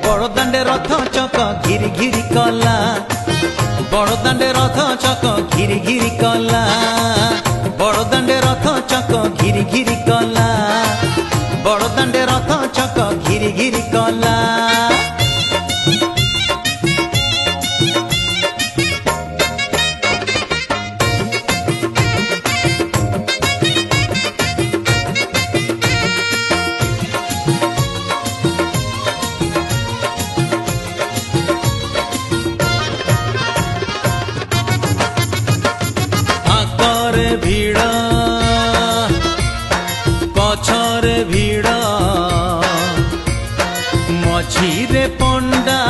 बड़दाण्डे रथ चक घिरी घिरी कला बड़दाण्डे रथ चक घिरी घिरी कला बड़दाण्डे रथ चक घिरी घिरी कला बड़दाण्डे रथ चक घिरी घिरी कला भीड़ पछरे भीड़ मझीरे पंडा